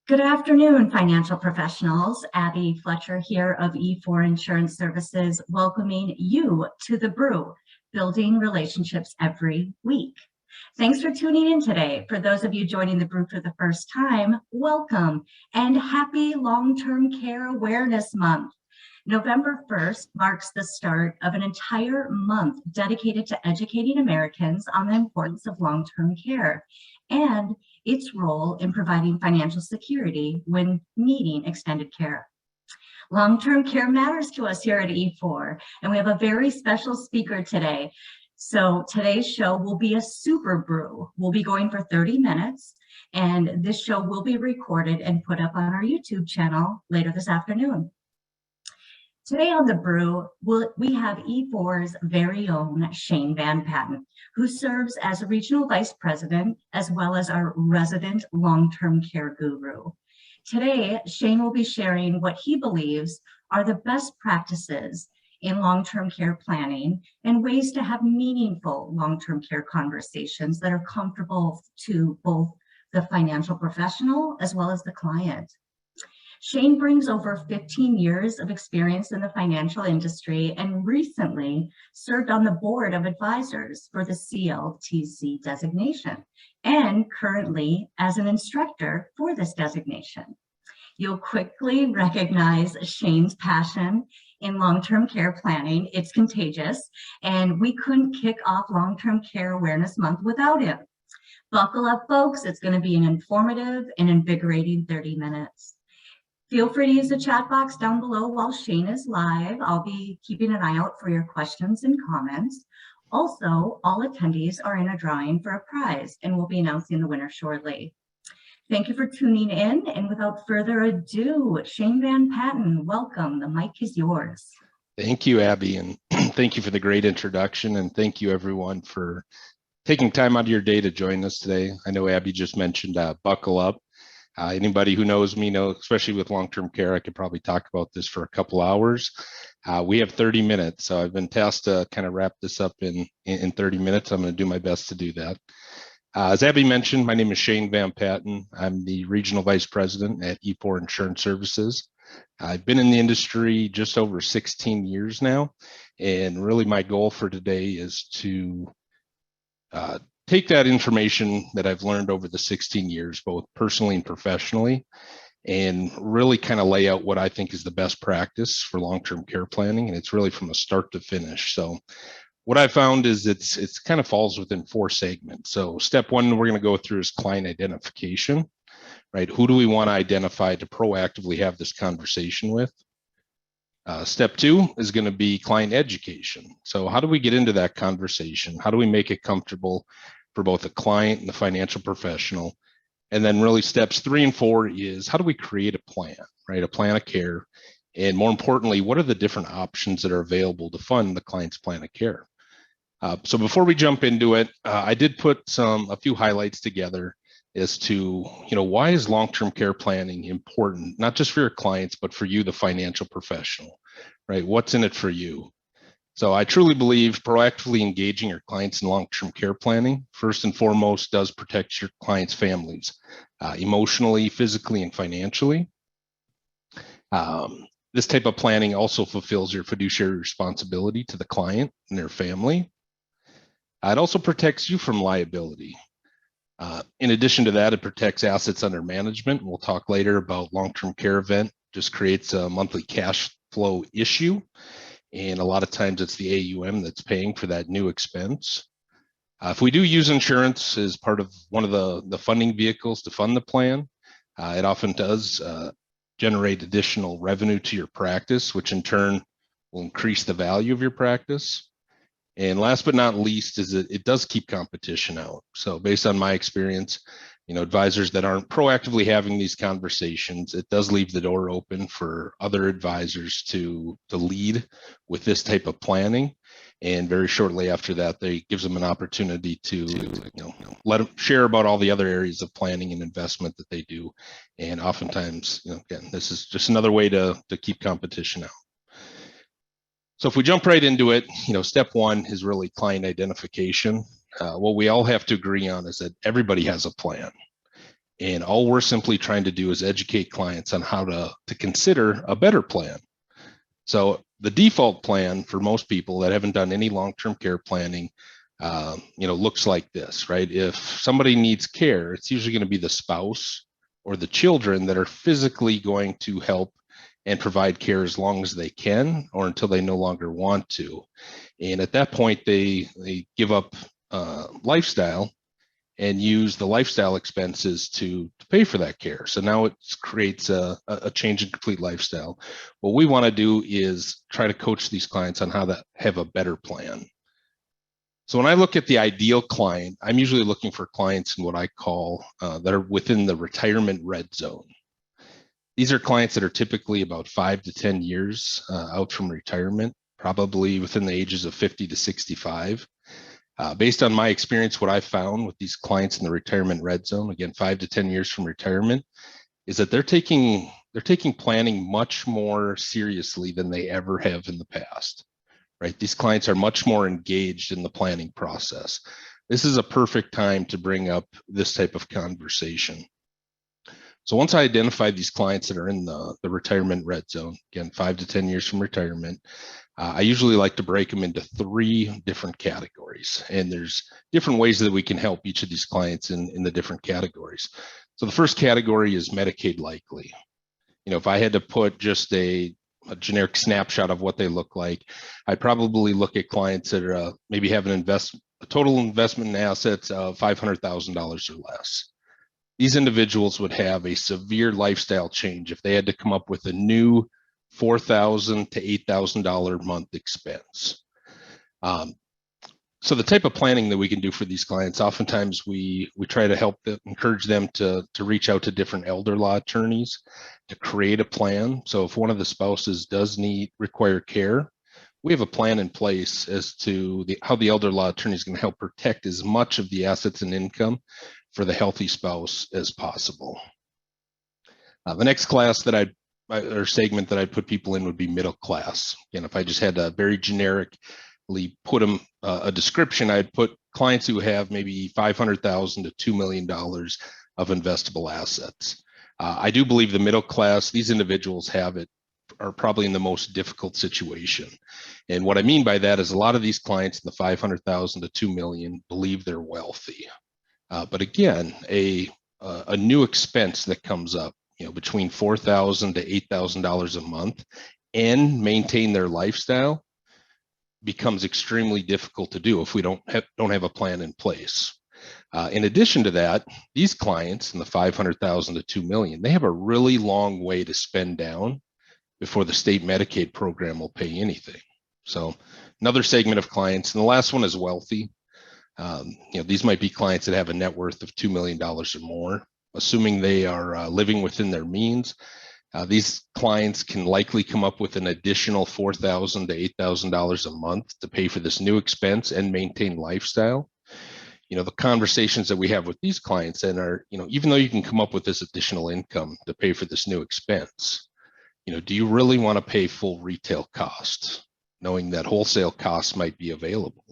Good afternoon, financial professionals. Abby Fletcher here of E4 Insurance Services, welcoming you to the Brew, building relationships every week. Thanks for tuning in today. For those of you joining the Brew for the first time, welcome and happy Long-Term Care Awareness Month. November 1st marks the start of an entire month dedicated to educating Americans on the importance of long-term care and its role in providing financial security when needing extended care. Long-term care matters to us here at E4, and we have a very special speaker today. So today's show will be a super brew. We'll be going for 30 minutes, and this show will be recorded and put up on our YouTube channel later this afternoon. Today on The Brew, we have E4's very own Shane Van Patten, who serves as a regional vice president, as well as our resident long-term care guru. Today, Shane will be sharing what he believes are the best practices in long-term care planning and ways to have meaningful long-term care conversations that are comfortable to both the financial professional as well as the client. Shane brings over 15 years of experience in the financial industry and recently served on the board of advisors for the CLTC designation and currently as an instructor for this designation. You'll quickly recognize Shane's passion in long-term care planning. It's contagious, and we couldn't kick off Long-Term Care Awareness Month without him. Buckle up, folks. It's going to be an informative and invigorating 30 minutes. Feel free to use the chat box down below while Shane is live. I'll be keeping an eye out for your questions and comments. Also, all attendees are in a drawing for a prize, and we'll be announcing the winner shortly. Thank you for tuning in, and without further ado, Shane Van Patten, welcome. The mic is yours. Thank you, Abby, and thank you for the great introduction, and thank you everyone for taking time out of your day to join us today. I know Abby just mentioned buckle up. Anybody who knows me knows, especially with long-term care, I could probably talk about this for a couple hours. We have 30 minutes, so I've been tasked to kind of wrap this up in 30 minutes. I'm going to do my best to do that. As Abby mentioned, my name is Shane Van Patten. I'm the Regional Vice President at E4 Insurance Services. I've been in the industry just over 16 years now, and really my goal for today is to take that information that I've learned over the 16 years, both personally and professionally, and really kind of lay out what I think is the best practice for long-term care planning. And it's really from a start to finish. So what I found is it's kind of falls within 4 segments. So step 1, we're going to go through is client identification, right? Who do we want to identify to proactively have this conversation with? Step 2 is going to be client education. So how do we get into that conversation? How do we make it comfortable for both the client and the financial professional? And then really steps 3 and 4 is how do we create a plan, right? A plan of care. And more importantly, what are the different options that are available to fund the client's plan of care? So before we jump into it, I did put a few highlights together as to, why is long-term care planning important, not just for your clients, but for you, the financial professional, right? What's in it for you? So I truly believe proactively engaging your clients in long-term care planning, first and foremost, does protect your clients' families, emotionally, physically, and financially. This type of planning also fulfills your fiduciary responsibility to the client and their family. It also protects you from liability. In addition to that, it protects assets under management. We'll talk later about long-term care event, just creates a monthly cash flow issue. And a lot of times it's the AUM that's paying for that new expense. If we do use insurance as part of one of the funding vehicles to fund the plan, it often does generate additional revenue to your practice, which in turn will increase the value of your practice. And last but not least is that it does keep competition out. So based on my experience, advisors that aren't proactively having these conversations, it does leave the door open for other advisors to lead with this type of planning. And very shortly after that, gives them an opportunity to let them share about all the other areas of planning and investment that they do. And oftentimes, again, this is just another way to keep competition out. So if we jump right into it, step 1 is really client identification. What we all have to agree on is that everybody has a plan. And all we're simply trying to do is educate clients on how to consider a better plan. So the default plan for most people that haven't done any long-term care planning, looks like this, right? If somebody needs care, it's usually going to be the spouse or the children that are physically going to help and provide care as long as they can or until they no longer want to. And at that point, they give up lifestyle and use the lifestyle expenses to pay for that care. So now it creates a change in complete lifestyle. What we want to do is try to coach these clients on how to have a better plan. So when I look at the ideal client, I'm usually looking for clients in what I call that are within the retirement red zone. These are clients that are typically about 5 to 10 years out from retirement, probably within the ages of 50 to 65. Based on my experience, what I found with these clients in the retirement red zone, again, 5 to 10 years from retirement, is that they're taking planning much more seriously than they ever have in the past, right? These clients are much more engaged in the planning process. This is a perfect time to bring up this type of conversation. So once I identify these clients that are in the retirement red zone, again, 5 to 10 years from retirement, I usually like to break them into 3 different categories. And there's different ways that we can help each of these clients in the different categories. So the first category is Medicaid likely. If I had to put just a generic snapshot of what they look like, I'd probably look at clients that are maybe have a total investment in assets of $500,000 or less. These individuals would have a severe lifestyle change if they had to come up with a new $4,000 to $8,000 a month expense. So the type of planning that we can do for these clients, oftentimes we try to help them, encourage them to reach out to different elder law attorneys to create a plan. So if one of the spouses does require care, we have a plan in place as to how the elder law attorney is going to help protect as much of the assets and income for the healthy spouse as possible. The next class that or segment that I'd put people in would be middle class. And if I just had to very generically put them a description, I'd put clients who have maybe $500,000 to $2 million of investable assets. I do believe the middle class, these individuals are probably in the most difficult situation. And what I mean by that is a lot of these clients in the 500,000 to 2 million believe they're wealthy. But again, a new expense that comes up, between $4,000 to $8,000 a month and maintain their lifestyle becomes extremely difficult to do if we don't have a plan in place. In addition to that, these clients in the 500,000 to 2 million, they have a really long way to spend down before the state Medicaid program will pay anything. So another segment of clients, and the last one is wealthy. These might be clients that have a net worth of $2 million or more, assuming they are living within their means. These clients can likely come up with an additional $4,000 to $8,000 a month to pay for this new expense and maintain lifestyle. The conversations that we have with these clients then are, even though you can come up with this additional income to pay for this new expense, do you really want to pay full retail costs, knowing that wholesale costs might be available?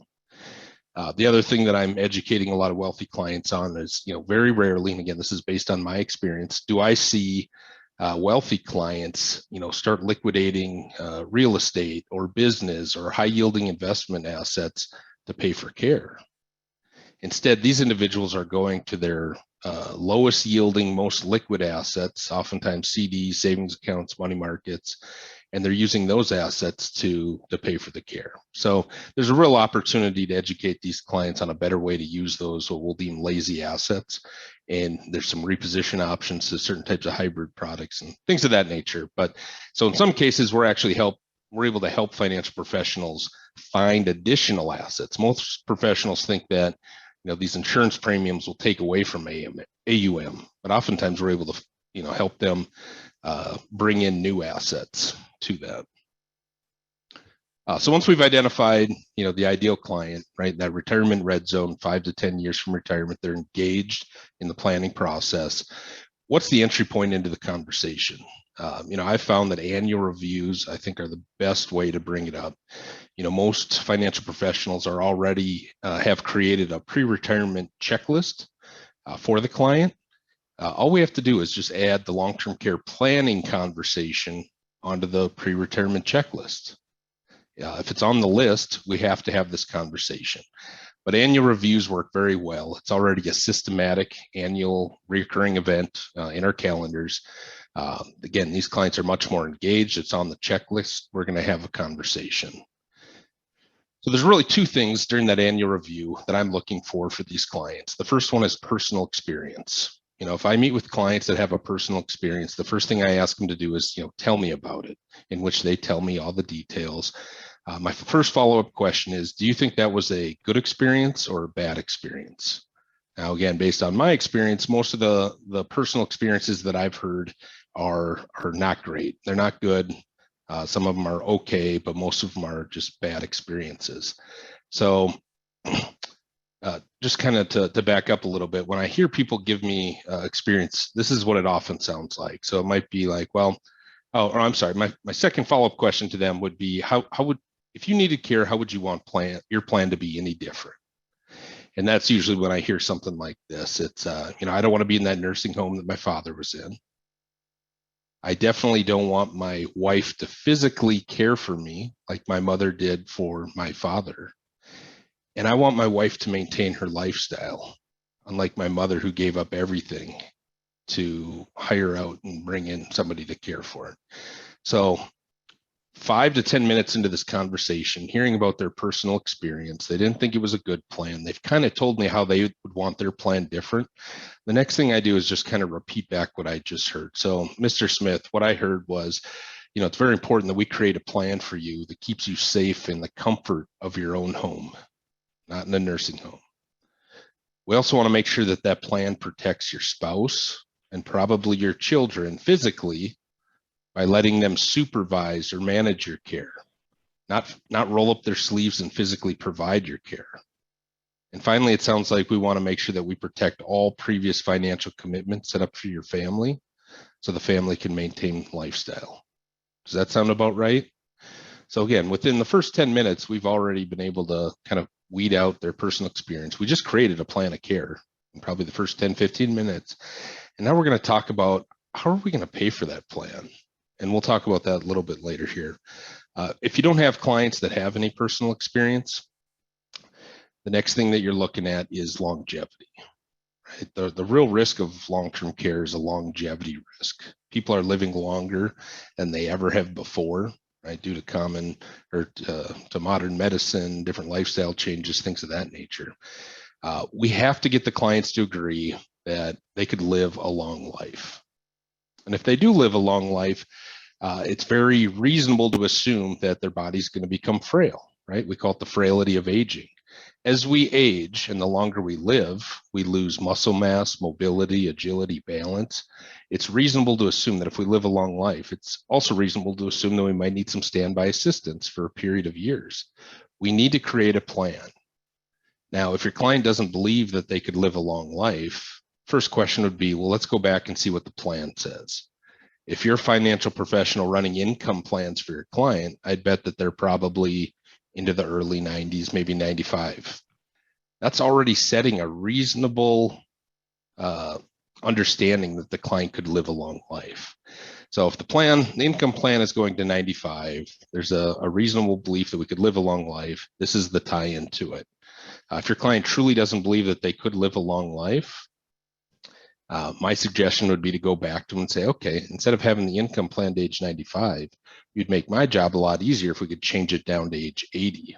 The other thing that I'm educating a lot of wealthy clients on is, very rarely, and again, this is based on my experience, do I see wealthy clients, start liquidating real estate or business or high yielding investment assets to pay for care. Instead, these individuals are going to their lowest yielding, most liquid assets, oftentimes CDs, savings accounts, money markets, and they're using those assets to pay for the care. So there's a real opportunity to educate these clients on a better way to use those what we'll deem lazy assets. And there's some reposition options to certain types of hybrid products and things of that nature. But so in some cases, we're able to help financial professionals find additional assets. Most professionals think that these insurance premiums will take away from AUM, but oftentimes we're able to help them bring in new assets to that. So once we've identified the ideal client, right, that retirement red zone, 5 to 10 years from retirement, they're engaged in the planning process. What's the entry point into the conversation? I found that annual reviews, I think, are the best way to bring it up. Most financial professionals are already have created a pre-retirement checklist for the client. All we have to do is just add the long-term care planning conversation onto the pre-retirement checklist. If it's on the list, we have to have this conversation. But annual reviews work very well. It's already a systematic annual recurring event in our calendars. Again, these clients are much more engaged. It's on the checklist. We're going to have a conversation. So there's really two things during that annual review that I'm looking for these clients. The first one is personal experience. If I meet with clients that have a personal experience, the first thing I ask them to do is, tell me about it, in which they tell me all the details. My first follow-up question is, do you think that was a good experience or a bad experience? Now, again, based on my experience, most of the personal experiences that I've heard are not great. They're not good. Some of them are okay, but most of them are just bad experiences. So just kind of to back up a little bit, when I hear people give me experience, this is what it often sounds like. So it might be like, well, or I'm sorry, my second follow-up question to them would be, how would, if you needed care, how would you want your plan to be any different? And that's usually when I hear something like this. It's, I don't want to be in that nursing home that my father was in. I definitely don't want my wife to physically care for me like my mother did for my father. And I want my wife to maintain her lifestyle, unlike my mother, who gave up everything to hire out and bring in somebody to care for it. So 5 to 10 minutes into this conversation, hearing about their personal experience, they didn't think it was a good plan. They've kind of told me how they would want their plan different. The next thing I do is just kind of repeat back what I just heard. So, Mr. Smith, what I heard was, it's very important that we create a plan for you that keeps you safe in the comfort of your own home, not in a nursing home. We also want to make sure that that plan protects your spouse and probably your children physically by letting them supervise or manage your care, not roll up their sleeves and physically provide your care. And finally, it sounds like we want to make sure that we protect all previous financial commitments set up for your family so the family can maintain lifestyle. Does that sound about right? So again, within the first 10 minutes, we've already been able to kind of weed out their personal experience. We just created a plan of care in probably the first 10, 15 minutes. And now we're going to talk about how are we going to pay for that plan? And we'll talk about that a little bit later here. If you don't have clients that have any personal experience, the next thing that you're looking at is longevity. Right? The real risk of long-term care is a longevity risk. People are living longer than they ever have before, right? Due to to modern medicine, different lifestyle changes, things of that nature. We have to get the clients to agree that they could live a long life. And if they do live a long life, it's very reasonable to assume that their body's going to become frail, right? We call it the frailty of aging. As we age and the longer we live, we lose muscle mass, mobility, agility, balance. It's reasonable to assume that if we live a long life, it's also reasonable to assume that we might need some standby assistance for a period of years. We need to create a plan. Now, if your client doesn't believe that they could live a long life, first question would be, well, let's go back and see what the plan says. If you're a financial professional running income plans for your client, I'd bet that they're probably into the early 90s, maybe 95. That's already setting a reasonable understanding that the client could live a long life. So if the income plan is going to 95, there's a reasonable belief that we could live a long life. This is the tie-in to it. If your client truly doesn't believe that they could live a long life, my suggestion would be to go back to them and say, okay, instead of having the income plan to age 95, you'd make my job a lot easier if we could change it down to age 80.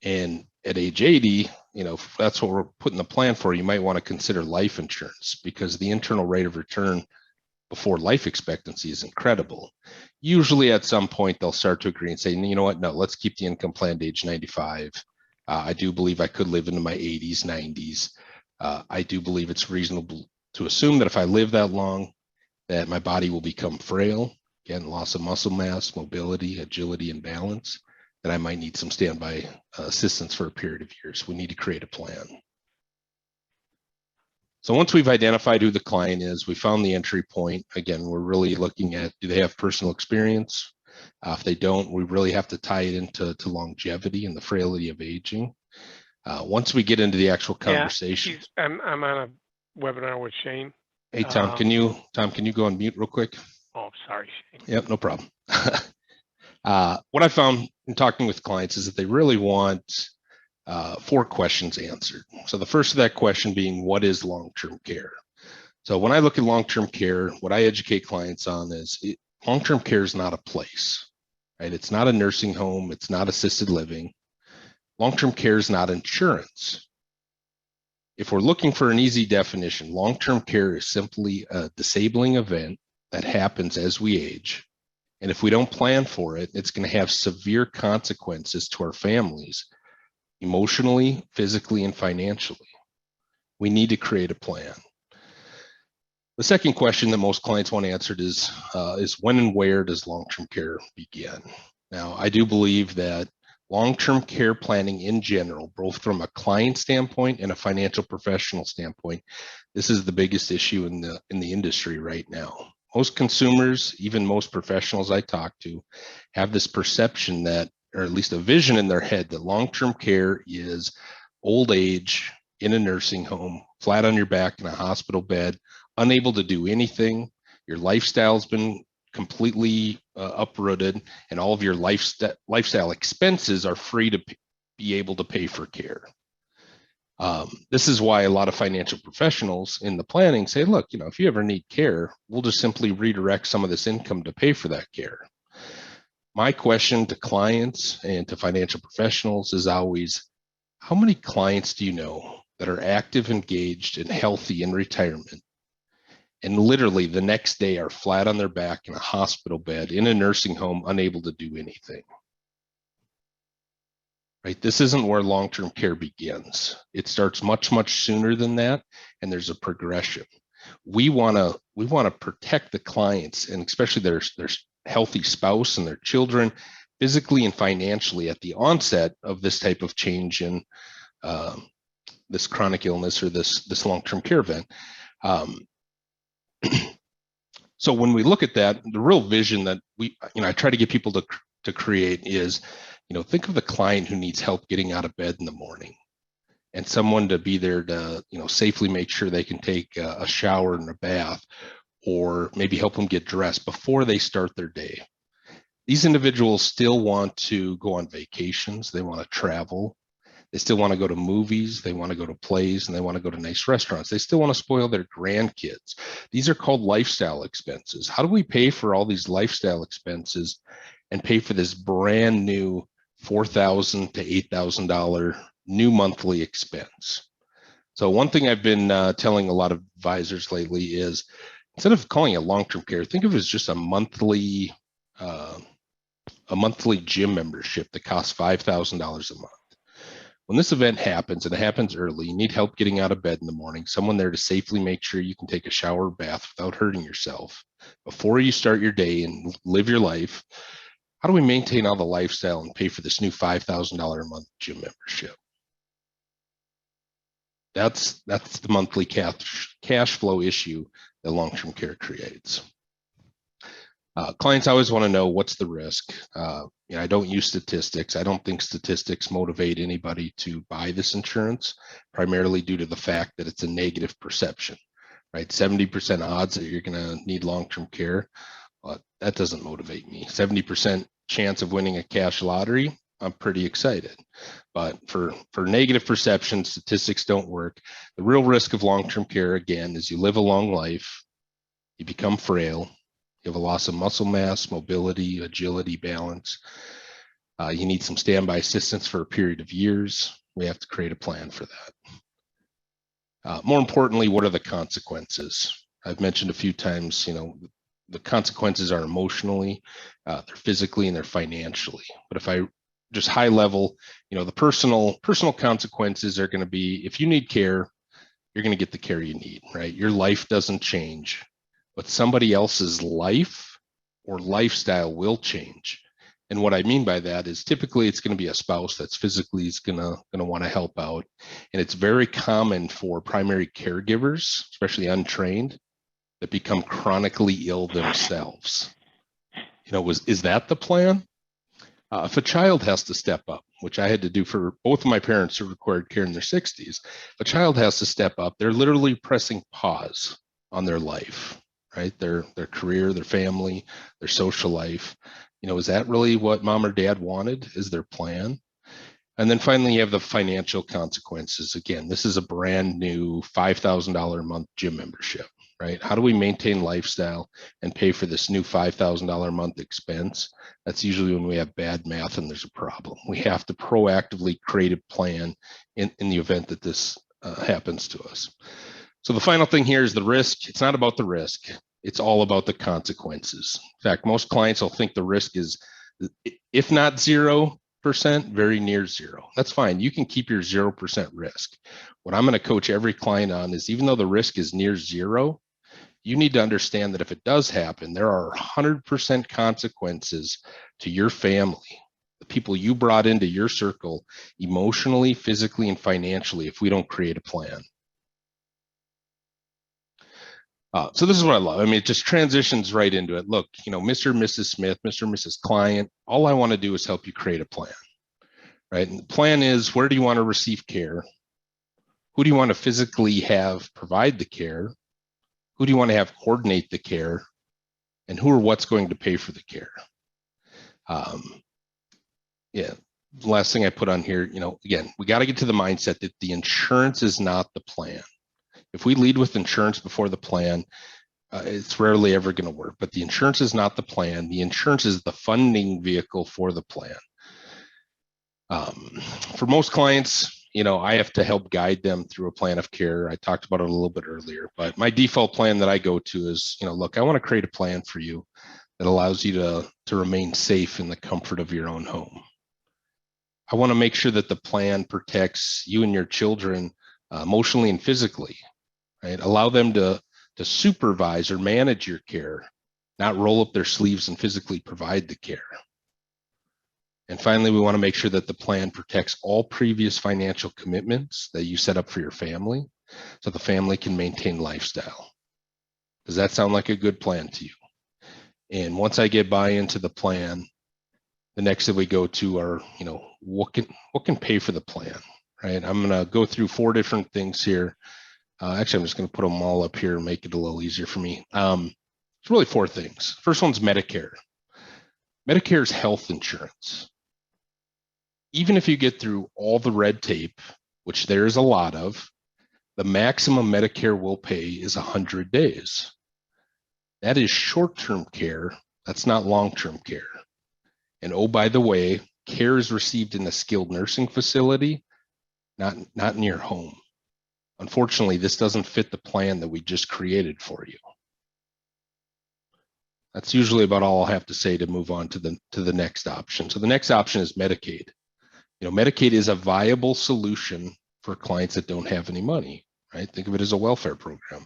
And at age 80, if that's what we're putting the plan for, you might want to consider life insurance because the internal rate of return before life expectancy is incredible. Usually at some point, they'll start to agree and say, you know what, no, let's keep the income plan to age 95. I do believe I could live into my 80s, 90s. I do believe it's reasonable to assume that if I live that long, that my body will become frail. Again, loss of muscle mass, mobility, agility, and balance, that I might need some standby assistance for a period of years. We need to create a plan. So once we've identified who the client is, we found the entry point. Again, we're really looking at, do they have personal experience? If they don't, we really have to tie it into longevity and the frailty of aging. Once we get into the actual conversation. I'm on a webinar with Shane. Hey, Tom, can you go on mute real quick? Oh, sorry, Shane. Yep, no problem. What I found in talking with clients is that they really want 4 questions answered. So the first of that question being, what is long-term care? So when I look at long-term care, what I educate clients on is long-term care is not a place, right? It's not a nursing home. It's not assisted living. Long-term care is not insurance. If we're looking for an easy definition, long-term care is simply a disabling event that happens as we age. And if we don't plan for it, it's going to have severe consequences to our families, emotionally, physically, and financially. We need to create a plan. The second question that most clients want answered is when and where does long-term care begin? Now, I do believe that long-term care planning in general, both from a client standpoint and a financial professional standpoint, this is the biggest issue in the industry right now. Most consumers, even most professionals I talk to, have this perception that, or at least a vision in their head, that long-term care is old age in a nursing home, flat on your back in a hospital bed, unable to do anything. Your lifestyle's been completely uprooted, and all of your lifestyle expenses are free to be able to pay for care. This is why a lot of financial professionals in the planning say, look, if you ever need care, we'll just simply redirect some of this income to pay for that care. My question to clients and to financial professionals is always, how many clients do you know that are active, engaged, and healthy in retirement, and literally the next day are flat on their back in a hospital bed, in a nursing home, unable to do anything? Right? This isn't where long-term care begins. It starts much, much sooner than that, and there's a progression. We want to protect the clients, and especially their healthy spouse and their children, physically and financially, at the onset of this type of change in this chronic illness or this long-term care event. So when we look at that, the real vision that I try to get people to create is, think of the client who needs help getting out of bed in the morning, and someone to be there to, safely make sure they can take a shower and a bath, or maybe help them get dressed before they start their day. These individuals still want to go on vacations. They want to travel. They still want to go to movies. They want to go to plays, and they want to go to nice restaurants. They still want to spoil their grandkids. These are called lifestyle expenses. How do we pay for all these lifestyle expenses and pay for this brand new $4,000 to $8,000 new monthly expense? So one thing I've been telling a lot of advisors lately is, instead of calling it long-term care, think of it as just a monthly gym membership that costs $5,000 a month. When this event happens, and it happens early, you need help getting out of bed in the morning, someone there to safely make sure you can take a shower or bath without hurting yourself before you start your day and live your life. How do we maintain all the lifestyle and pay for this new $5,000 a month gym membership? That's the monthly cash flow issue that long-term care creates. Clients always want to know, what's the risk? I don't use statistics. I don't think statistics motivate anybody to buy this insurance, primarily due to the fact that it's a negative perception, right? 70% odds that you're going to need long-term care. That doesn't motivate me. 70% chance of winning a cash lottery, I'm pretty excited. But for negative perception, statistics don't work. The real risk of long-term care, again, is you live a long life, you become frail, you have a loss of muscle mass, mobility, agility, balance. You need some standby assistance for a period of years. We have to create a plan for that. More importantly, what are the consequences? I've mentioned a few times, the consequences are emotionally, they're physically, and they're financially. But if I just high level, the personal consequences are going to be, if you need care, you're going to get the care you need, right? Your life doesn't change, but somebody else's life or lifestyle will change. And what I mean by that is, typically it's going to be a spouse that's physically is going to want to help out. And it's very common for primary caregivers, especially untrained, that become chronically ill themselves. Is that the plan? If a child has to step up, which I had to do for both of my parents who required care in their 60s, if a child has to step up, they're literally pressing pause on their life, right? Their career, their family, their social life. Is that really what mom or dad wanted? Is their plan? And then finally, you have the financial consequences. Again, this is a brand new $5,000 a month gym membership, right? How do we maintain lifestyle and pay for this new $5,000 a month expense? That's usually when we have bad math and there's a problem. We have to proactively create a plan in the event that this happens to us. So the final thing here is the risk. It's not about the risk. It's all about the consequences. In fact, most clients will think the risk is, if not 0%, very near zero. That's fine. You can keep your 0% risk. What I'm going to coach every client on is, even though the risk is near zero, you need to understand that if it does happen, there are 100% consequences to your family, the people you brought into your circle, emotionally, physically, and financially, if we don't create a plan. So this is what I love. I mean, it just transitions right into it. Look, Mr. and Mrs. Smith, Mr. and Mrs. Client, all I want to do is help you create a plan, right? And the plan is, where do you want to receive care? Who do you want to physically have provide the care? Who do you want to have coordinate the care? And who or what's going to pay for the care? Yeah. The last thing I put on here, again, we got to get to the mindset that the insurance is not the plan. If we lead with insurance before the plan, it's rarely ever going to work. But the insurance is not the plan. The insurance is the funding vehicle for the plan. For most clients, I have to help guide them through a plan of care. I talked about it a little bit earlier, but my default plan that I go to is, look, I want to create a plan for you that allows you to remain safe in the comfort of your own home. I want to make sure that the plan protects you and your children emotionally and physically, right? Allow them to supervise or manage your care, not roll up their sleeves and physically provide the care. And finally, we want to make sure that the plan protects all previous financial commitments that you set up for your family, so the family can maintain lifestyle. Does that sound like a good plan to you? And once I get buy-in to the plan, the next thing we go to are, what can pay for the plan, right? I'm going to go through 4 different things here. Actually, I'm just going to put them all up here and make it a little easier for me. It's really 4 things. First one's Medicare. Medicare is health insurance. Even if you get through all the red tape, which there is a lot of, the maximum Medicare will pay is 100 days. That is short-term care. That's not long-term care. And oh, by the way, care is received in a skilled nursing facility, not in your home. Unfortunately, this doesn't fit the plan that we just created for you. That's usually about all I'll have to say to move on to the next option. So the next option is Medicaid. Medicaid is a viable solution for clients that don't have any money, right? Think of it as a welfare program.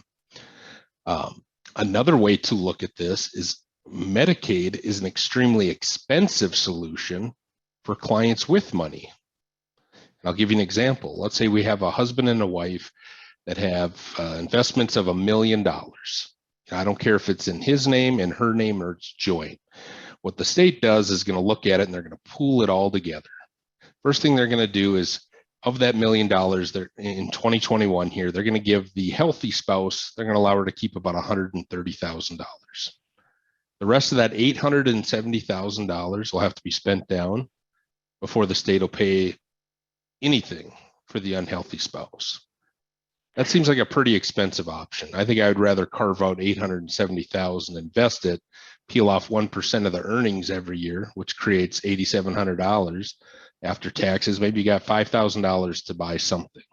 Another way to look at this is Medicaid is an extremely expensive solution for clients with money. And I'll give you an example. Let's say we have a husband and a wife that have investments of $1 million. I don't care if it's in his name, in her name, or it's joint. What the state does is going to look at it and they're going to pool it all together. First thing they're going to do is, of that $1 million, they're in 2021 here, they're going to give the healthy spouse, they're going to allow her to keep about $130,000. The rest of that $870,000 will have to be spent down before the state will pay anything for the unhealthy spouse. That seems like a pretty expensive option. I think I would rather carve out $870,000, invest it, peel off 1% of the earnings every year, which creates $8,700 after taxes. Maybe you got $5,000 to buy something.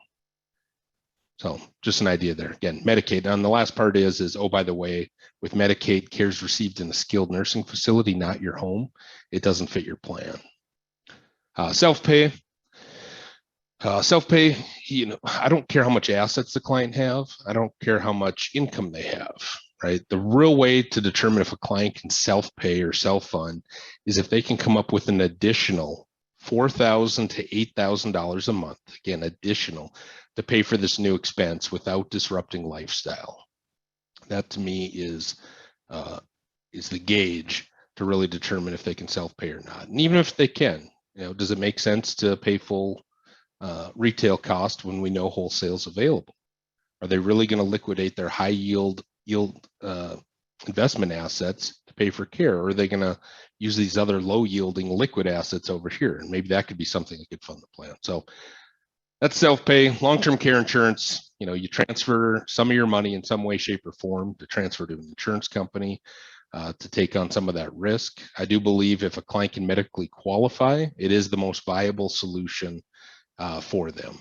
So just an idea there. Again, Medicaid. And the last part is, oh, by the way, with Medicaid, care is received in a skilled nursing facility, not your home. It doesn't fit your plan. Self-pay. Self-pay, I don't care how much assets the client have. I don't care how much income they have, right? The real way to determine if a client can self-pay or self-fund is if they can come up with an additional $4,000 to $8,000 a month, again, additional, to pay for this new expense without disrupting lifestyle. That to me is the gauge to really determine if they can self-pay or not. And even if they can, does it make sense to pay full retail cost when we know wholesale's available? Are they really going to liquidate their high yield investment assets to pay for care? Or are they going to use these other low yielding liquid assets over here? And maybe that could be something that could fund the plan. So that's self-pay. Long-term care insurance, you transfer some of your money in some way, shape, or form to transfer to an insurance company to take on some of that risk. I do believe if a client can medically qualify, it is the most viable solution for them.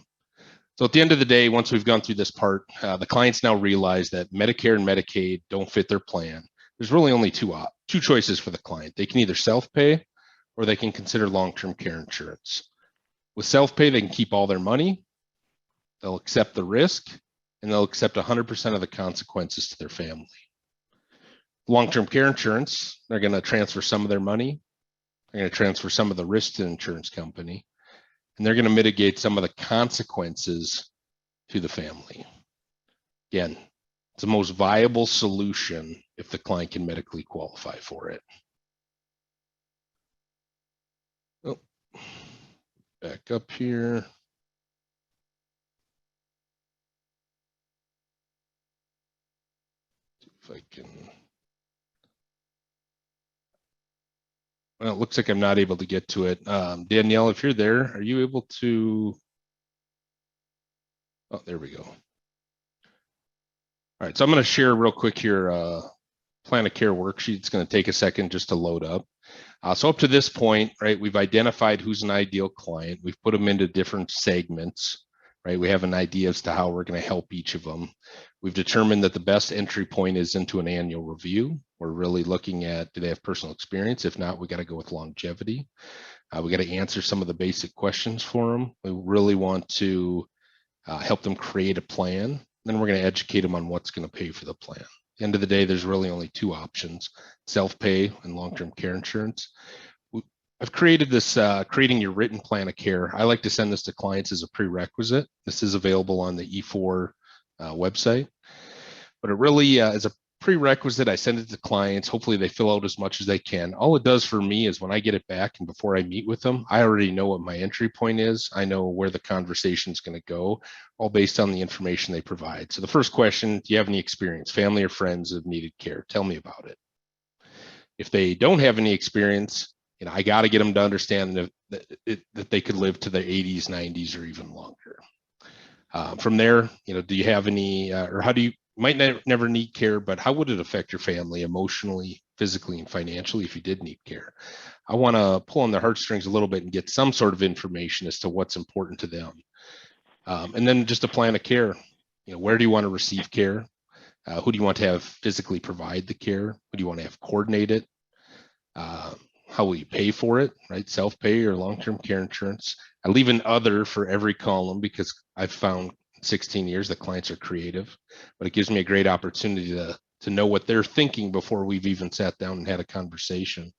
So at the end of the day, once we've gone through this part, the clients now realize that Medicare and Medicaid don't fit their plan. There's really only two choices for the client. They can either self-pay or they can consider long-term care insurance. With self-pay, they can keep all their money, they'll accept the risk, and they'll accept 100% of the consequences to their family. Long-term care insurance, they're going to transfer some of their money, they're going to transfer some of the risk to the insurance company, and they're going to mitigate some of the consequences to the family. Again, it's the most viable solution if the client can medically qualify for it. Oh, back up here. See if I can. Well, it looks like I'm not able to get to it. Danielle, if you're there, are you able to? Oh, there we go. All right, so I'm going to share real quick here plan of care worksheet. It's going to take a second just to load up. So up to this point, right, we've identified who's an ideal client. We've put them into different segments, right? We have an idea as to how we're going to help each of them. We've determined that the best entry point is into an annual review. We're really looking at, do they have personal experience? If not, we got to go with longevity. We got to answer some of the basic questions for them. We really want to help them create a plan. Then we're going to educate them on what's going to pay for the plan. At the end of the day, there's really only two options, self-pay and long-term care insurance. I've created this creating your written plan of care. I like to send this to clients as a prerequisite. This is available on the E4 website, but it really is a prerequisite. I send it to clients. Hopefully they fill out as much as they can. All it does for me is when I get it back and before I meet with them, I already know what my entry point is. I know where the conversation is going to go, all based on the information they provide. So the first question, do you have any experience? Family or friends have needed care? Tell me about it. If they don't have any experience, I got to get them to understand that they could live to their 80s, 90s, or even longer. From there, do you have any, or how do you, might never need care, but how would it affect your family emotionally, physically, and financially if you did need care? I want to pull on their heartstrings a little bit and get some sort of information as to what's important to them. And then just a plan of care. Where do you want to receive care? Who do you want to have physically provide the care? Who do you want to have coordinate it? How will you pay for it, right? Self-pay or long-term care insurance. I leave an other for every column because I've found 16 years that clients are creative, but it gives me a great opportunity to know what they're thinking before we've even sat down and had a conversation.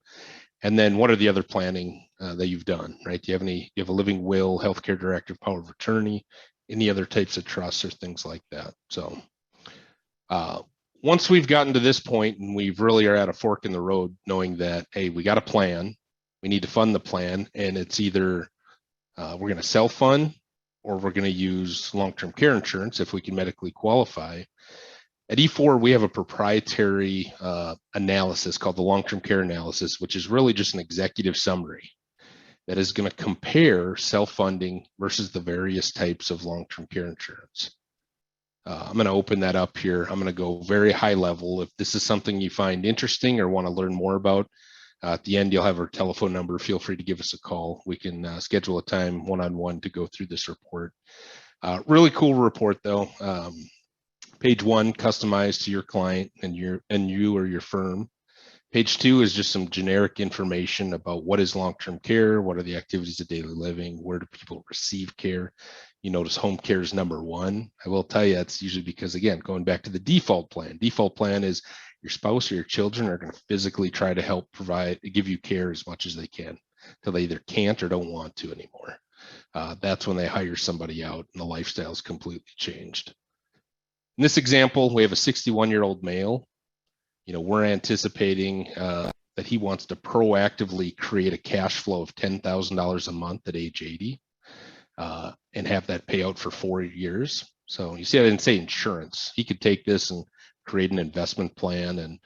And then what are the other planning that you've done, right? Do you have a living will, healthcare directive, power of attorney, any other types of trusts or things like that? So once we've gotten to this point and we really are at a fork in the road, knowing that, hey, we got a plan, we need to fund the plan, and it's either we're going to self-fund or we're going to use long-term care insurance if we can medically qualify. At E4, we have a proprietary analysis called the long-term care analysis, which is really just an executive summary that is going to compare self-funding versus the various types of long-term care insurance. I'm going to open that up here. I'm going to go very high level. If this is something you find interesting or want to learn more about, at the end, you'll have our telephone number. Feel free to give us a call. We can schedule a time one-on-one to go through this report. Really cool report, though. Page 1, customized to your client and you or your firm. Page 2 is just some generic information about what is long-term care, what are the activities of daily living, where do people receive care. You notice home care is number 1. I will tell you it's usually because, again, going back to the default plan. Default plan is your spouse or your children are going to physically try to help give you care as much as they can till they either can't or don't want to anymore. That's when they hire somebody out and the lifestyle is completely changed. In this example, we have a 61-year-old male. We're anticipating that that he wants to proactively create a cash flow of $10,000 a month at age 80 and have that pay out for 4 years. So you see, I didn't say insurance. He could take this and create an investment plan, and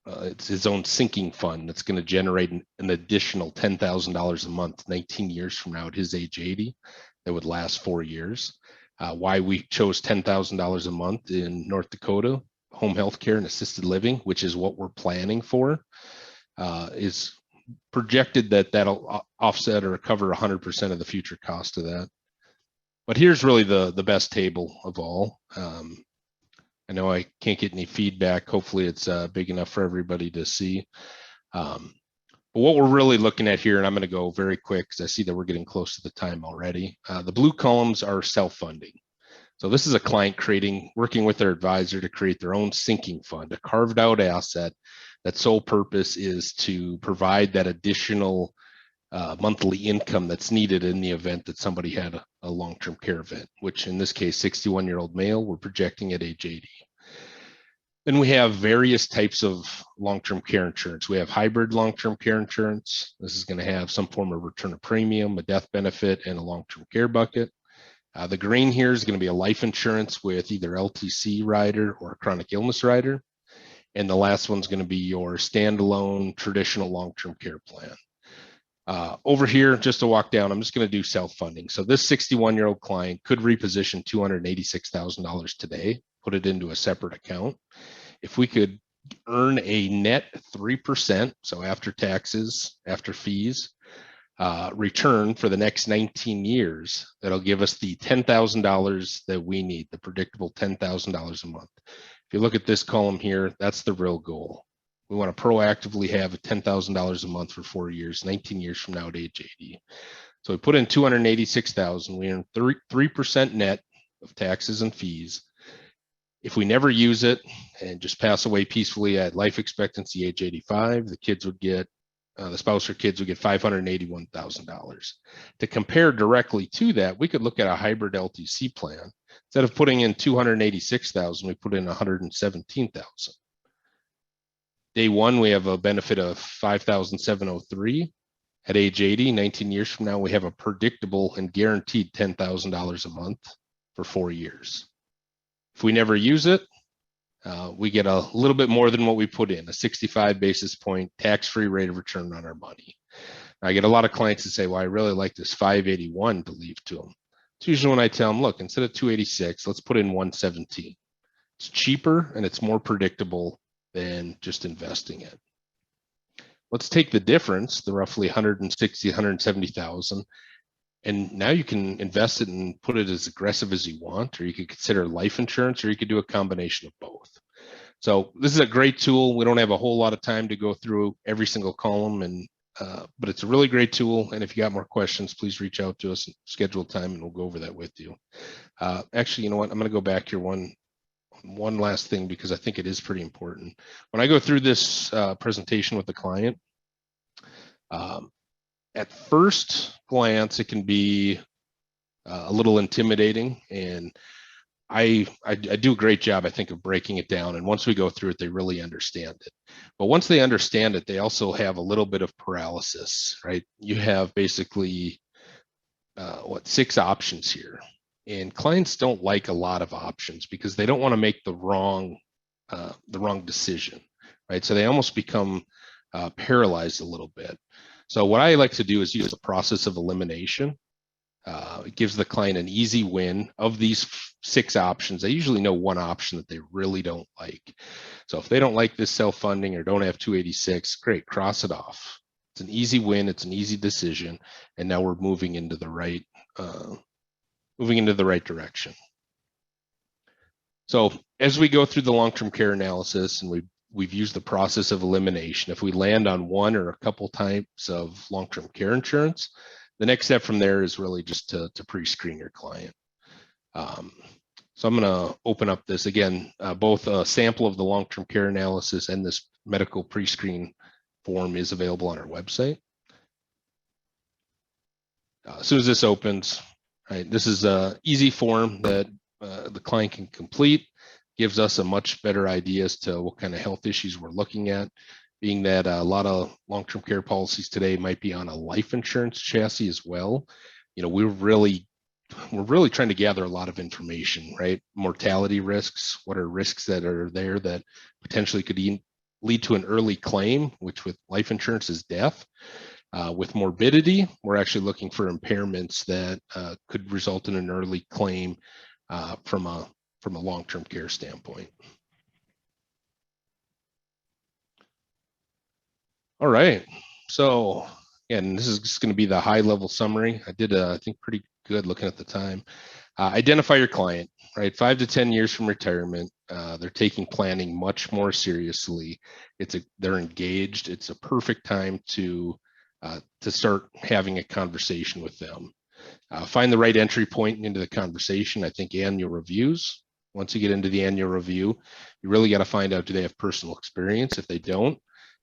it's his own sinking fund that's going to generate an additional $10,000 a month 19 years from now at his age 80 that would last 4 years. Why we chose $10,000 a month in North Dakota, home health care and assisted living, which is what we're planning for, is projected that that'll offset or cover 100% of the future cost of that. But here's really the best table of all. I know I can't get any feedback. Hopefully it's big enough for everybody to see. But what we're really looking at here, and I'm going to go very quick because I see that we're getting close to the time already. The blue columns are self-funding. So this is a client working with their advisor to create their own sinking fund, a carved out asset that sole purpose is to provide that additional monthly income that's needed in the event that somebody had a long-term care event, which in this case, 61-year-old male, we're projecting at age 80. Then we have various types of long-term care insurance. We have hybrid long-term care insurance. This is going to have some form of return of premium, a death benefit, and a long-term care bucket. The green here is going to be a life insurance with either LTC rider or a chronic illness rider. And the last one's going to be your standalone traditional long-term care plan. Over here, just to walk down, I'm just going to do self-funding. So this 61-year-old client could reposition $286,000 today, put it into a separate account. If we could earn a net 3%, so after taxes, after fees, return for the next 19 years, that'll give us the $10,000 that we need, the predictable $10,000 a month. If you look at this column here, that's the real goal. We want to proactively have $10,000 a month for 4 years, 19 years from now at age 80. So we put in $286,000. We earn 3% net of taxes and fees. If we never use it and just pass away peacefully at life expectancy age 85, the kids would get, the spouse or kids would get $581,000. To compare directly to that, we could look at a hybrid LTC plan. Instead of putting in $286,000, we put in $117,000. Day one, we have a benefit of $5,703. At age 80, 19 years from now, we have a predictable and guaranteed $10,000 a month for 4 years. If we never use it, we get a little bit more than what we put in, a 65 basis point tax-free rate of return on our money. I get a lot of clients that say, well, I really like this 581 to leave to them. It's usually when I tell them, look, instead of 286, let's put in 117. It's cheaper and it's more predictable than just investing it. Let's take the difference, the roughly 160, 170,000, and now you can invest it and put it as aggressive as you want, or you could consider life insurance, or you could do a combination of both. So this is a great tool. We don't have a whole lot of time to go through every single column, and but it's a really great tool. And if you got more questions, please reach out to us and schedule time, and we'll go over that with you. Actually, you know what? I'm going to go back here one last thing, because I think it is pretty important. When I go through this presentation with the client, at first glance, it can be a little intimidating, and I do a great job, I think, of breaking it down. And once we go through it, they really understand it. But once they understand it, they also have a little bit of paralysis, right? You have basically 6 options here. And clients don't like a lot of options because they don't want to make the wrong decision, right? So they almost become paralyzed a little bit. So what I like to do is use the process of elimination. It gives the client an easy win. Of these 6 options, they usually know one option that they really don't like. So if they don't like this self-funding or don't have 286, great, cross it off. It's an easy win. It's an easy decision. And now we're moving into the right direction. So as we go through the long-term care analysis, and we've used the process of elimination, if we land on one or a couple types of long-term care insurance, the next step from there is really just to pre-screen your client. So I'm going to open up this again, both a sample of the long-term care analysis and this medical pre-screen form is available on our website. As soon as this opens, right, this is an easy form that the client can complete, gives us a much better idea as to what kind of health issues we're looking at. being that a lot of long-term care policies today might be on a life insurance chassis as well. You know, we're really trying to gather a lot of information, right? Mortality risks, what are risks that are there that potentially could lead to an early claim, which with life insurance is death. With morbidity, we're actually looking for impairments that could result in an early claim from a long-term care standpoint. All right, so again, this is just going to be the high-level summary. I did, I think, pretty good looking at the time. Identify your client, right? 5 to 10 years from retirement, they're taking planning much more seriously. They're engaged. It's a perfect time to start having a conversation with them. Find the right entry point into the conversation. I think annual reviews. Once you get into the annual review, you really got to find out, do they have personal experience? If they don't,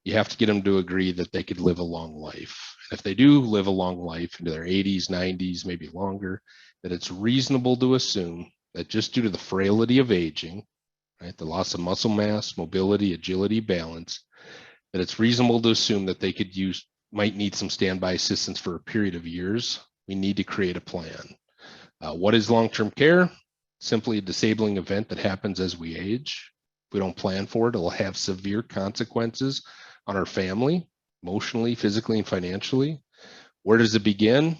you have to get them to agree that they could live a long life. And if they do live a long life into their 80s, 90s, maybe longer, that it's reasonable to assume that just due to the frailty of aging, right, the loss of muscle mass, mobility, agility, balance, that it's reasonable to assume that they might need some standby assistance for a period of years. We need to create a plan. What is long-term care? Simply a disabling event that happens as we age. If we don't plan for it, it'll have severe consequences on our family, emotionally, physically, and financially. Where does it begin?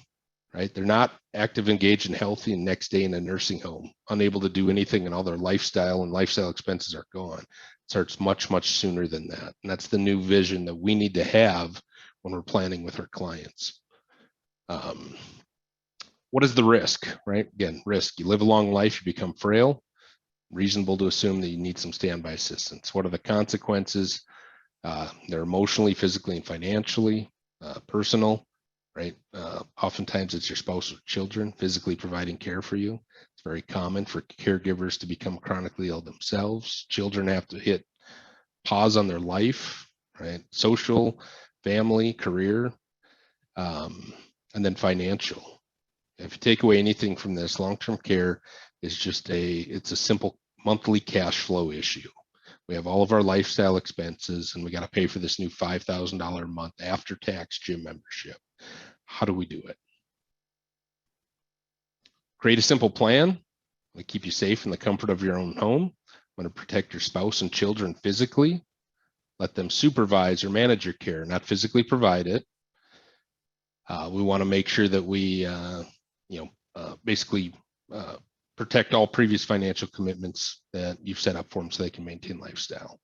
Right? They're not active, engaged, and healthy, and next day in a nursing home, unable to do anything, and all their lifestyle expenses are gone. It starts much, much sooner than that. And that's the new vision that we need to have when we're planning with our clients. What is the risk, right? Again, risk. You live a long life, you become frail. Reasonable to assume that you need some standby assistance. What are the consequences? They're emotionally, physically, and financially, personal, right? Oftentimes it's your spouse or children physically providing care for you. It's very common for caregivers to become chronically ill themselves. Children have to hit pause on their life, right? Social, family, career, and then financial. If you take away anything from this, long-term care is it's a simple monthly cash flow issue. We have all of our lifestyle expenses, and we got to pay for this new $5,000 a month after-tax gym membership. How do we do it? Create a simple plan to keep you safe in the comfort of your own home. I'm going to protect your spouse and children physically. Let them supervise or manage your care, not physically provide it. We want to make sure that we, basically protect all previous financial commitments that you've set up for them so they can maintain lifestyle.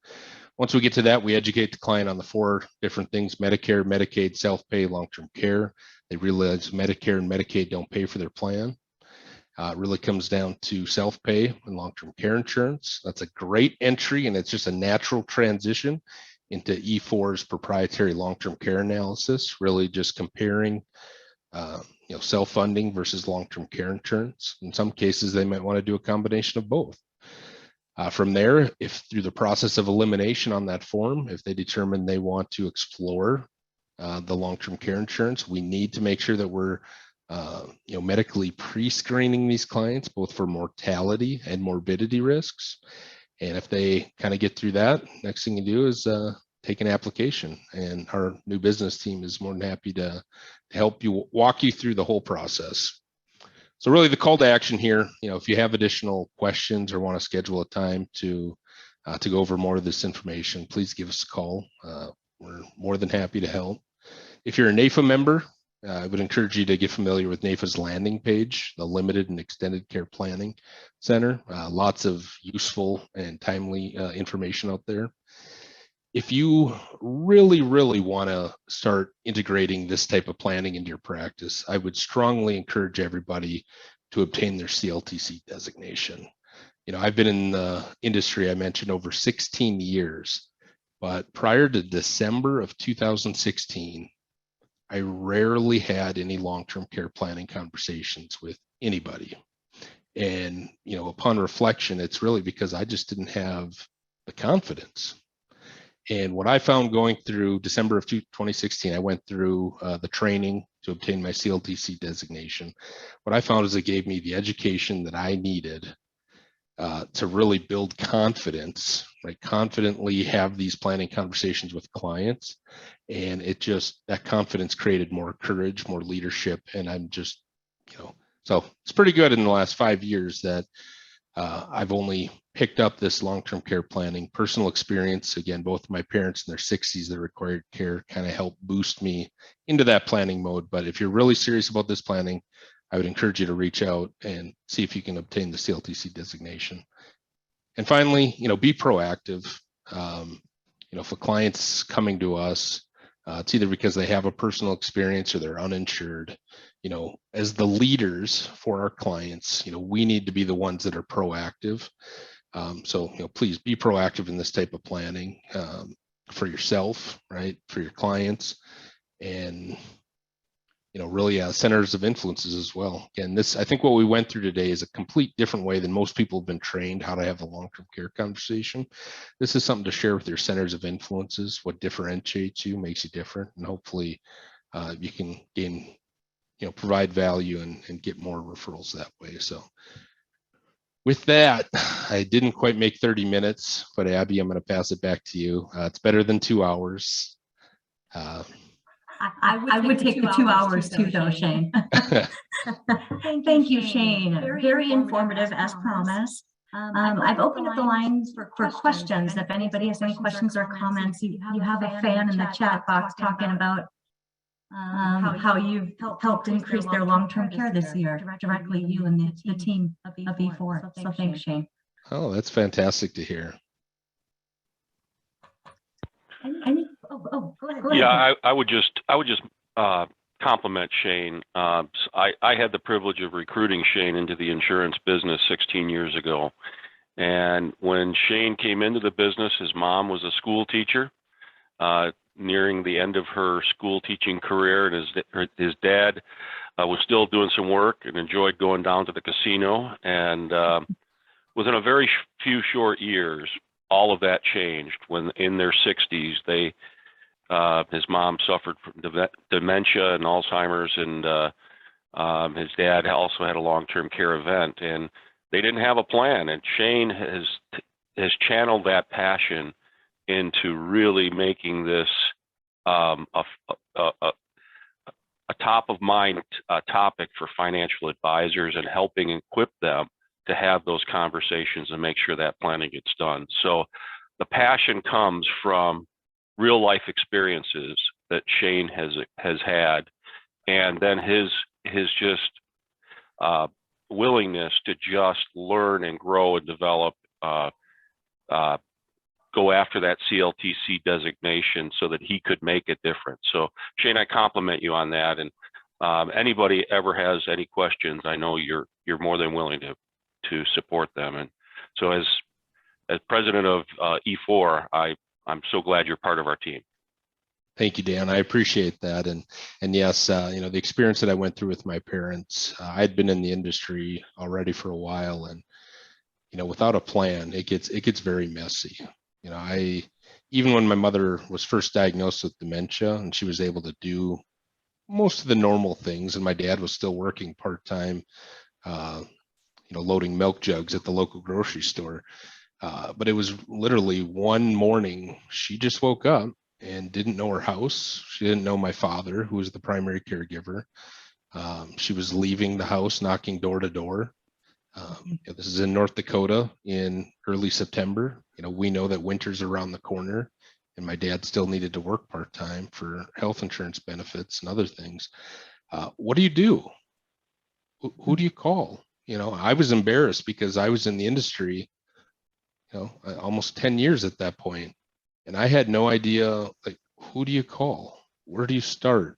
Once we get to that, we educate the client on the 4 different things: Medicare, Medicaid, self-pay, long-term care. They realize Medicare and Medicaid don't pay for their plan. It really comes down to self-pay and long-term care insurance. That's a great entry, and it's just a natural transition into E4's proprietary long-term care analysis, really just comparing self-funding versus long-term care insurance. In some cases, they might want to do a combination of both. From there, if through the process of elimination on that form, if they determine they want to explore the long-term care insurance, we need to make sure that we're medically pre-screening these clients, both for mortality and morbidity risks. And if they kind of get through that, next thing you do is take an application, and our new business team is more than happy to help you, walk you through the whole process. So really the call to action here, if you have additional questions or want to schedule a time to go over more of this information, please give us a call. We're more than happy to help. If you're a NAIFA member, I would encourage you to get familiar with NAIFA's landing page, the Limited and Extended Care Planning Center. Lots of useful and timely information out there. If you really, really want to start integrating this type of planning into your practice, I would strongly encourage everybody to obtain their CLTC designation. I've been in the industry, I mentioned, over 16 years, but prior to December of 2016, I rarely had any long-term care planning conversations with anybody. And, upon reflection, it's really because I just didn't have the confidence. And what I found going through December of 2016, I went through the training to obtain my CLTC designation. What I found is it gave me the education that I needed to really build confidence, right? Confidently have these planning conversations with clients. And that confidence created more courage, more leadership. And I'm just, so it's pretty good in the last 5 years that I've only picked up this long-term care planning. Personal experience, again, both my parents in their 60s that required care kind of helped boost me into that planning mode. But if you're really serious about this planning, I would encourage you to reach out and see if you can obtain the CLTC designation. And finally, be proactive. If a client's coming to us, it's either because they have a personal experience or they're uninsured. As the leaders for our clients, we need to be the ones that are proactive. So please be proactive in this type of planning for yourself, right? For your clients, and really centers of influences as well. Again, I think what we went through today is a complete different way than most people have been trained how to have a long-term care conversation. This is something to share with your centers of influences, what differentiates you, makes you different, and hopefully you can gain, provide value and get more referrals that way. So with that, I didn't quite make 30 minutes, but Abby, I'm going to pass it back to you. It's better than 2 hours. I would take the 2 hours too, though, Shane. Thank you, Shane. Very informative as promised. I've opened up the lines for questions. If anybody has any questions or comments, you have a fan in the chat box talking about how you've helped increase their long-term care this year, directly you and the team of E4. So thanks, Shane. Oh, that's fantastic to hear. Go ahead. Yeah, I would just compliment Shane. I had the privilege of recruiting Shane into the insurance business 16 years ago. And when Shane came into the business, his mom was a school teacher, nearing the end of her school teaching career, and his dad was still doing some work and enjoyed going down to the casino. And within a very few short years, all of that changed. When in their 60s, his mom suffered from dementia and Alzheimer's, and his dad also had a long-term care event, and they didn't have a plan. And Shane has channeled that passion into really making this a top of mind topic for financial advisors, and helping equip them to have those conversations and make sure that planning gets done. So the passion comes from real life experiences that Shane has had, and then his just willingness to just learn and grow and develop, go after that CLTC designation so that he could make a difference. So Shane, I compliment you on that. And anybody ever has any questions, I know you're more than willing to support them. And so as president of E4, I'm so glad you're part of our team. Thank you, Dan. I appreciate that. And yes, the experience that I went through with my parents, I'd been in the industry already for a while, and without a plan, it gets very messy. Even when my mother was first diagnosed with dementia and she was able to do most of the normal things, and my dad was still working part-time, loading milk jugs at the local grocery store. But it was literally one morning, she just woke up and didn't know her house. She didn't know my father, who was the primary caregiver. She was leaving the house, knocking door to door. This is in North Dakota in early September. We know that winter's around the corner, and my dad still needed to work part-time for health insurance benefits and other things. What do you do? Who do you call? I was embarrassed because I was in the industry, almost 10 years at that point, and I had no idea, like, who do you call? Where do you start?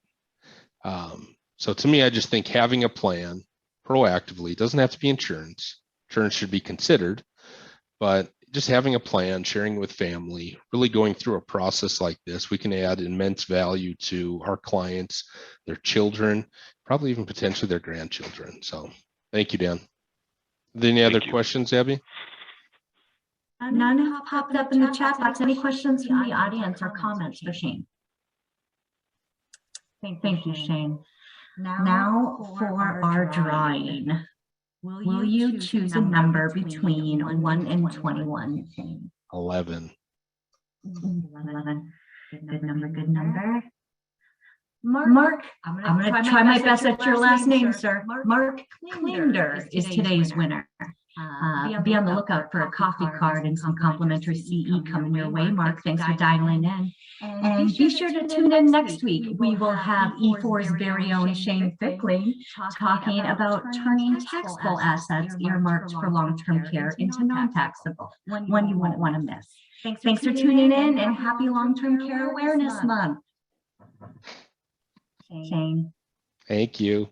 So to me, I just think having a plan proactively, it doesn't have to be insurance. Insurance should be considered, but just having a plan, sharing it with family, really going through a process like this, we can add immense value to our clients, their children, probably even potentially their grandchildren. So thank you, Dan. Any other questions, Abby? None have popped up in the chat box. Any questions from the audience or comments for Shane? Thank you, Shane. Now for our drawing. Will you choose a number between 1 and 21? 11. 11. Good number, good number. Mark, I'm going to try my best at your last name, sir. Mark Klinder is today's winner. Be on the lookout for a coffee card and some complimentary CE coming your way. Mark, thanks for dialing in. And be sure to tune in next week. We will have E4's very own Shane Fickling talking about turning taxable assets earmarked for long-term care into non-taxable, one you won't want to miss. Thanks for tuning in, and happy Long-Term Care Awareness Month. Shane. Thank you.